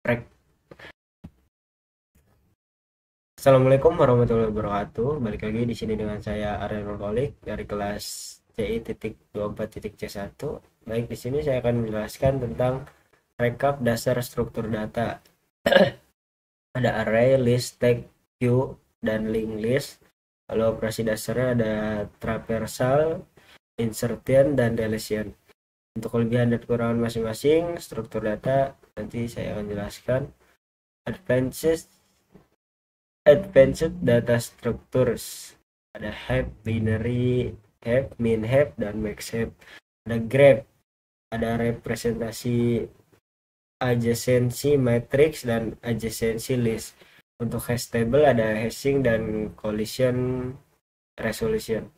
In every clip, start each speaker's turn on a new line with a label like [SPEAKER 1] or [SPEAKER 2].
[SPEAKER 1] Rek. Assalamualaikum warahmatullahi wabarakatuh. Balik lagi di sini dengan saya Aryan Nurholik dari kelas CI.24.C1. Baik, di sini saya akan menjelaskan tentang rekap dasar struktur data. Ada array, list, tag, queue, dan linked list. Lalu operasi dasarnya ada traversal, insertion, dan deletion. Untuk kelebihan dan kekurangan masing-masing struktur data nanti saya akan jelaskan. Advanced Data Structures, ada heap, binary heap, min heap, dan max heap. Ada graph, ada representasi adjacency matrix dan adjacency list. Untuk hash table ada hashing dan collision resolution.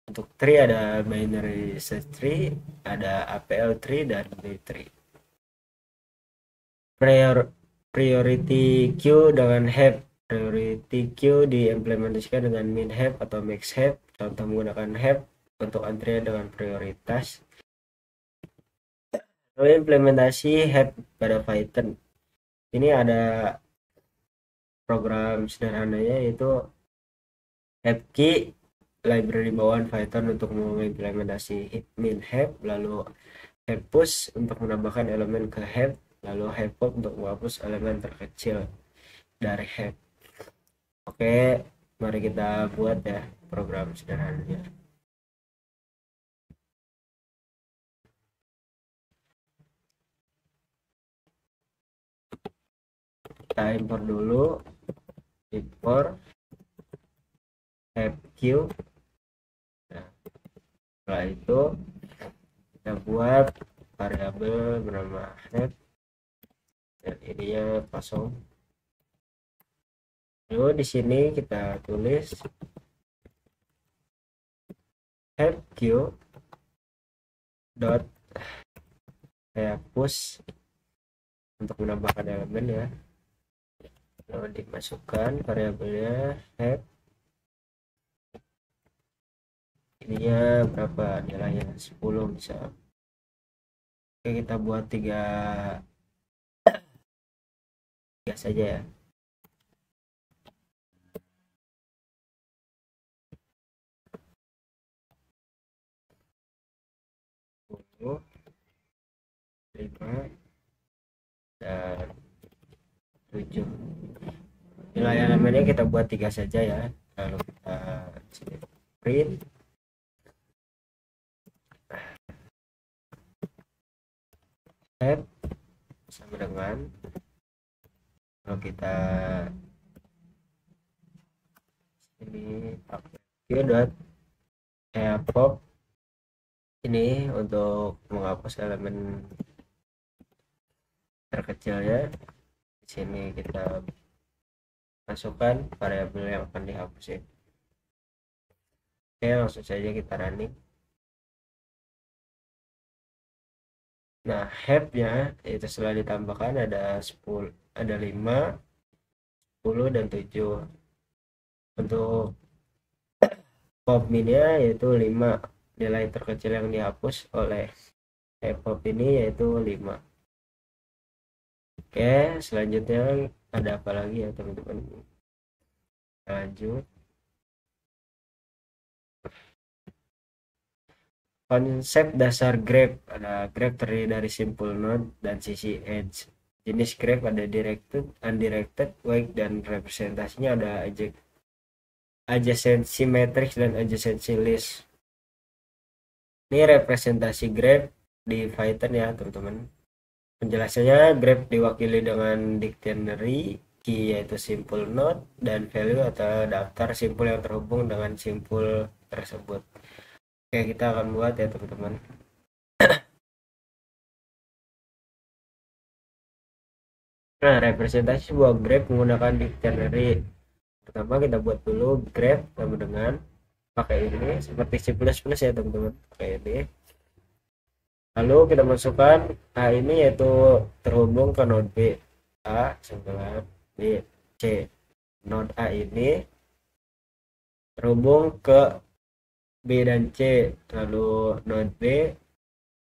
[SPEAKER 1] Untuk tree ada binary search tree, ada APL tree, dan B tree. Priority queue dengan heap. Priority queue diimplementasikan dengan min heap atau max heap. Contoh menggunakan heap untuk antrian dengan prioritas. Lalu implementasi heap pada Python. Ini ada program sederhananya, yaitu heap key, library bawaan Python untuk mengimplementasi min heap, lalu heap push untuk menambahkan elemen ke heap, lalu heap pop untuk menghapus elemen terkecil dari heap. Oke, mari kita buat ya program sederhananya. Kita import dulu, import fq. Nah, setelah itu kita buat variabel bernama head dan ininya kosong. Lalu di sini kita tulis fq dot push untuk menambahkan elemen ya. Lalu dimasukkan variabelnya head, ininya berapa nilainya, 10 bisa. Oke, kita buat tiga saja ya. Lima dan 7. Nilai elemennya kita buat 3 saja ya. Lalu kita print head sama dengan, kalau kita ini pakai dot pop ini untuk menghapus elemen terkecilnya. Di sini kita masukkan variabel yang akan dihapus ya. Oke, langsung saja kita running. Nah, heapnya itu setelah ditambahkan ada 10, ada 5, 10, dan 7. Untuk pop minnya yaitu 5. Nilai terkecil yang dihapus oleh pop ini yaitu 5. Oke, selanjutnya ada apa lagi ya teman-teman? Lanjut. Konsep dasar graph, ada graph terdiri dari simple node dan sisi edge. Jenis graph ada directed, undirected, wide, dan representasinya ada adjacency matrix dan adjacency list. Ini representasi graph di Python ya teman-teman. Penjelasannya, graph diwakili dengan dictionary, key yaitu simple node, dan value atau daftar simpul yang terhubung dengan simpul tersebut. Oke, kita akan buat ya teman-teman. Nah, representasi sebuah graph menggunakan dictionary. Pertama kita buat dulu graph sama dengan pakai ini seperti C++ ya teman-teman, pakai ini. Lalu kita masukkan A ini yaitu terhubung ke node B, A sebelah B, C. Node A ini terhubung ke B dan C, lalu node B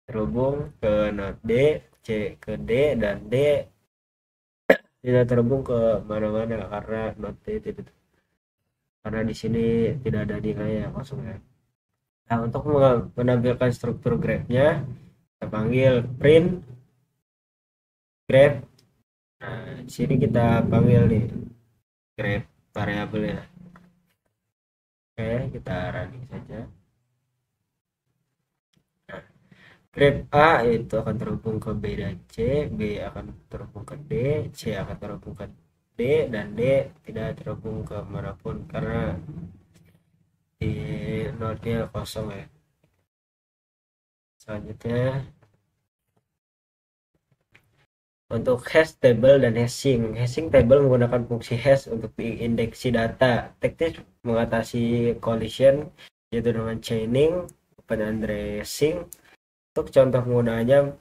[SPEAKER 1] terhubung ke node D, C ke D, dan D tidak terhubung ke mana-mana karena karena di sini tidak ada nilai yang kosong ya. Nah, untuk menampilkan struktur grafnya, kita panggil print graph. Nah, di sini kita panggil nih graph variabelnya. Oke, kita running saja. Nah, graph A itu akan terhubung ke B dan C, B akan terhubung ke D, C akan terhubung ke D, dan D tidak terhubung ke manapun karena di node-nya kosong ya. Selanjutnya untuk hash table dan hashing. Hashing table menggunakan fungsi hash untuk diindeksi data. Teknis mengatasi collision yaitu dengan chaining, open addressing. Untuk contoh penggunaannya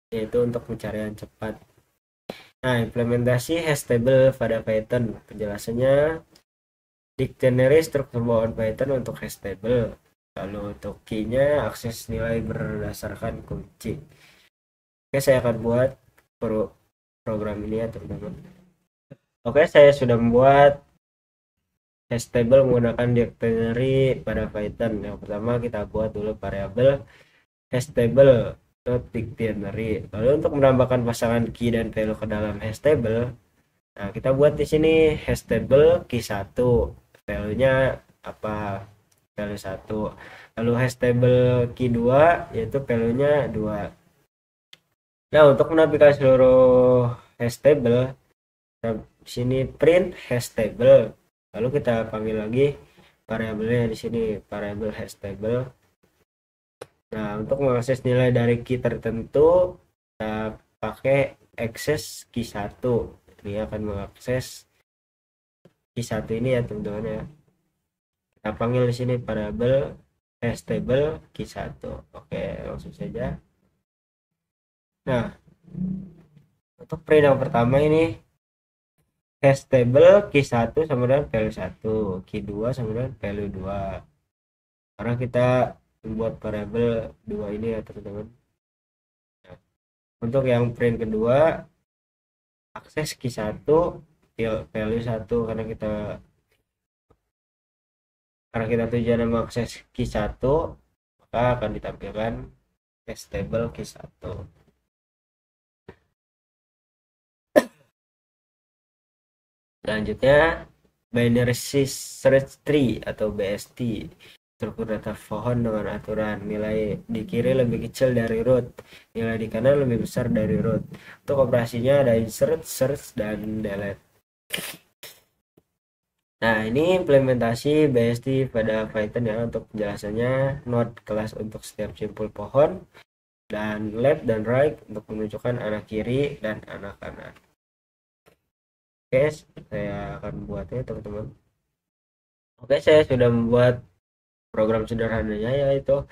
[SPEAKER 1] yaitu untuk pencarian cepat. Nah, implementasi hash table pada Python. Penjelasannya dictionary struktur bawaan Python untuk hash table. Lalu untuk key-nya akses nilai berdasarkan kunci. Oke, saya akan buat program ini ya teman-teman. Oke, saya sudah membuat hash table menggunakan dictionary pada Python. Yang pertama kita buat dulu variabel hash table dictionary. Lalu untuk menambahkan pasangan key dan value ke dalam hash table, nah kita buat di sini hash table key 1, value-nya apa? Value 1. Lalu hash table key 2 yaitu value-nya 2. Nah, untuk menampilkan seluruh hash table, di sini print hash table. Lalu kita panggil lagi variabelnya di sini variabel hash table. Nah, untuk mengakses nilai dari key tertentu, kita pakai access key 1. Ini akan mengakses key 1 ini ya teman-teman ya. Kita panggil di sini variabel hash table key 1. Oke, langsung saja. Nah, untuk print yang pertama ini hash table key 1 sama dengan value 1, key 2 sama dengan value 2. Karena kita membuat variabel 2 ini ya teman-teman. Nah, untuk yang print kedua akses key 1 value 1 karena kita tujuan mengakses key 1, maka akan ditampilkan hash table key 1. Selanjutnya binary search tree atau BST, struktur data pohon dengan aturan nilai di kiri lebih kecil dari root, nilai di kanan lebih besar dari root. Untuk operasinya ada insert, search, dan delete. Nah, ini implementasi BST pada Python ya. Untuk penjelasannya, node kelas untuk setiap simpul pohon, dan left dan right untuk menunjukkan anak kiri dan anak kanan. Oke, saya akan buatnya teman-teman. Oke, saya sudah membuat program sederhananya yaitu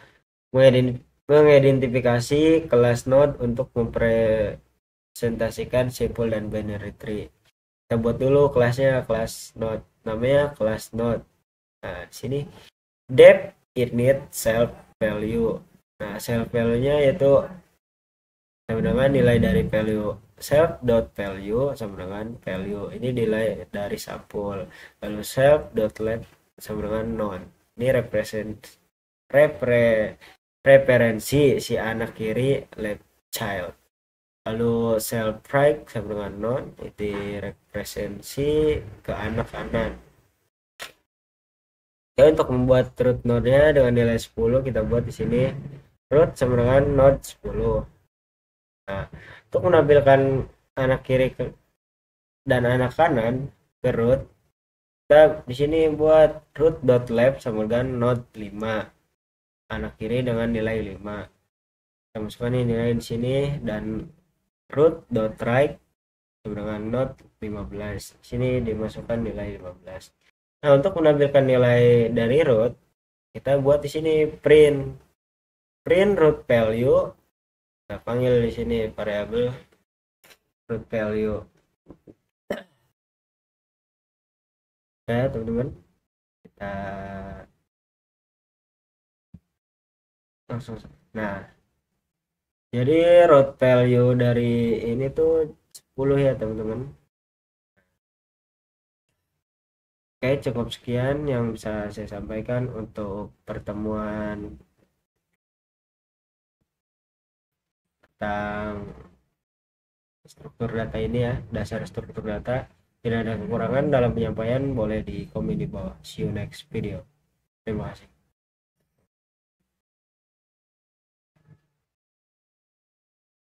[SPEAKER 1] mengidentifikasi kelas node untuk mempresentasikan simpul dan binary tree. Kita buat dulu kelasnya, kelas node, namanya kelas node. Nah, di sini depth init self value. Nah, self value-nya yaitu sama dengan nilai dari value self dot value sama dengan value ini nilai dari sampul. Lalu self dot left sama dengan none. Ini referensi si anak kiri left child. Lalu self right sama dengan none itu referensi ke anak kanan. Oke, untuk membuat root node-nya dengan nilai 10 kita buat di sini root sama dengan node 10. Nah, untuk menampilkan anak kiri dan anak kanan ke root, kita di sini buat root dot left sama dengan node 5, anak kiri dengan nilai 5. Kita masukkan ini nilai di sini dan root dot right sama dengan node 15. Di sini dimasukkan nilai 15. Nah, untuk menampilkan nilai dari root, kita buat di sini print root value. Kita panggil di sini variabel root value. Ya teman-teman, kita langsung. Nah, jadi root value dari ini tuh 10 ya teman-teman. Oke, cukup sekian yang bisa saya sampaikan untuk pertemuan tentang struktur data ini ya, dasar struktur data. Tidak ada kekurangan dalam penyampaian, boleh di komen di bawah. See you next video. Terima kasih.